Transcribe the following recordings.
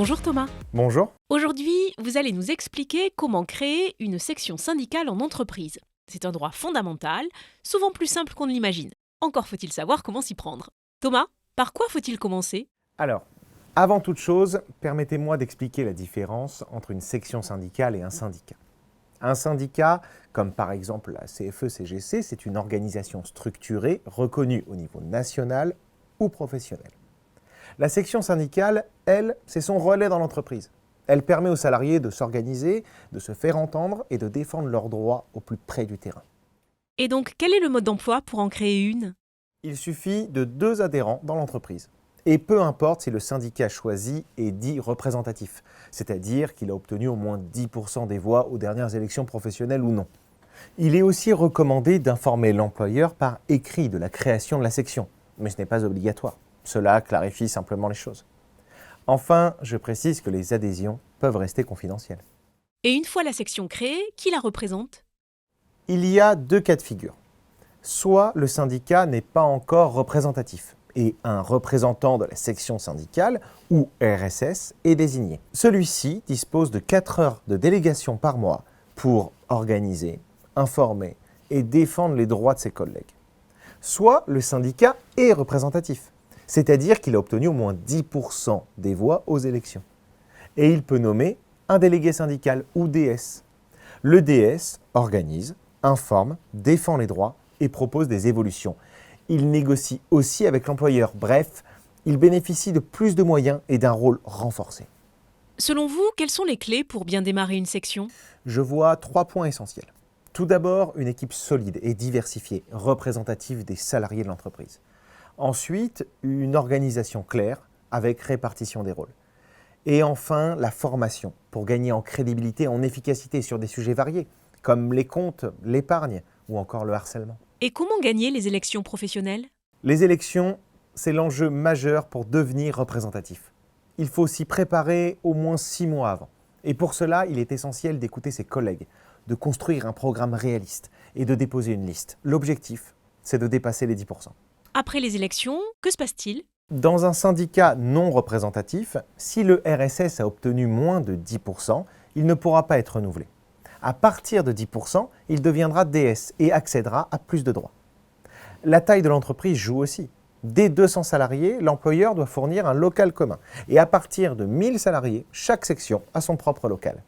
Bonjour Thomas. Bonjour. Aujourd'hui, vous allez nous expliquer comment créer une section syndicale en entreprise. C'est un droit fondamental, souvent plus simple qu'on ne l'imagine. Encore faut-il savoir comment s'y prendre. Thomas, par quoi faut-il commencer ? Alors, avant toute chose, permettez-moi d'expliquer la différence entre une section syndicale et un syndicat. Un syndicat, comme par exemple la CFE-CGC, c'est une organisation structurée reconnue au niveau national ou professionnel. La section syndicale, elle, c'est son relais dans l'entreprise. Elle permet aux salariés de s'organiser, de se faire entendre et de défendre leurs droits au plus près du terrain. Et donc, quel est le mode d'emploi pour en créer une ? Il suffit de 2 adhérents dans l'entreprise. Et peu importe si le syndicat choisi est dit représentatif, c'est-à-dire qu'il a obtenu au moins 10% des voix aux dernières élections professionnelles ou non. Il est aussi recommandé d'informer l'employeur par écrit de la création de la section, mais ce n'est pas obligatoire. Cela clarifie simplement les choses. Enfin, je précise que les adhésions peuvent rester confidentielles. Et une fois la section créée, qui la représente ? Il y a 2 cas de figure. Soit le syndicat n'est pas encore représentatif et un représentant de la section syndicale, ou RSS, est désigné. Celui-ci dispose de 4 heures de délégation par mois pour organiser, informer et défendre les droits de ses collègues. Soit le syndicat est représentatif, c'est-à-dire qu'il a obtenu au moins 10% des voix aux élections. Et il peut nommer un délégué syndical ou DS. Le DS organise, informe, défend les droits et propose des évolutions. Il négocie aussi avec l'employeur. Bref, il bénéficie de plus de moyens et d'un rôle renforcé. Selon vous, quelles sont les clés pour bien démarrer une section ? Je vois 3 points essentiels. Tout d'abord, une équipe solide et diversifiée, représentative des salariés de l'entreprise. Ensuite, une organisation claire avec répartition des rôles. Et enfin, la formation pour gagner en crédibilité et en efficacité sur des sujets variés, comme les comptes, l'épargne ou encore le harcèlement. Et comment gagner les élections professionnelles ? Les élections, c'est l'enjeu majeur pour devenir représentatif. Il faut s'y préparer au moins 6 mois avant. Et pour cela, il est essentiel d'écouter ses collègues, de construire un programme réaliste et de déposer une liste. L'objectif, c'est de dépasser les 10%. Après les élections, que se passe-t-il ? Dans un syndicat non représentatif, si le RSS a obtenu moins de 10%, il ne pourra pas être renouvelé. À partir de 10%, il deviendra DS et accédera à plus de droits. La taille de l'entreprise joue aussi. Dès 200 salariés, l'employeur doit fournir un local commun. Et à partir de 1000 salariés, chaque section a son propre local.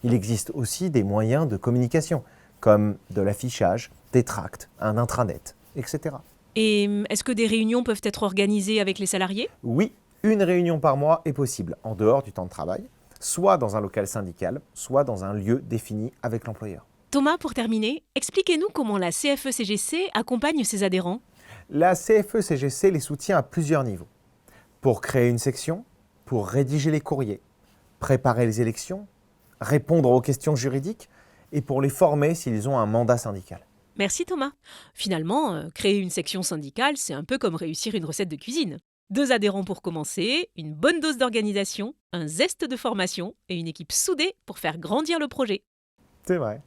Il existe aussi des moyens de communication, comme de l'affichage, des tracts, un intranet, etc. Et est-ce que des réunions peuvent être organisées avec les salariés ? Oui, une réunion par mois est possible, en dehors du temps de travail, soit dans un local syndical, soit dans un lieu défini avec l'employeur. Thomas, pour terminer, expliquez-nous comment la CFE-CGC accompagne ses adhérents. La CFE-CGC les soutient à plusieurs niveaux. Pour créer une section, pour rédiger les courriers, préparer les élections, répondre aux questions juridiques et pour les former s'ils ont un mandat syndical. Merci Thomas. Finalement, créer une section syndicale, c'est un peu comme réussir une recette de cuisine. 2 adhérents pour commencer, une bonne dose d'organisation, un zeste de formation et une équipe soudée pour faire grandir le projet. C'est vrai.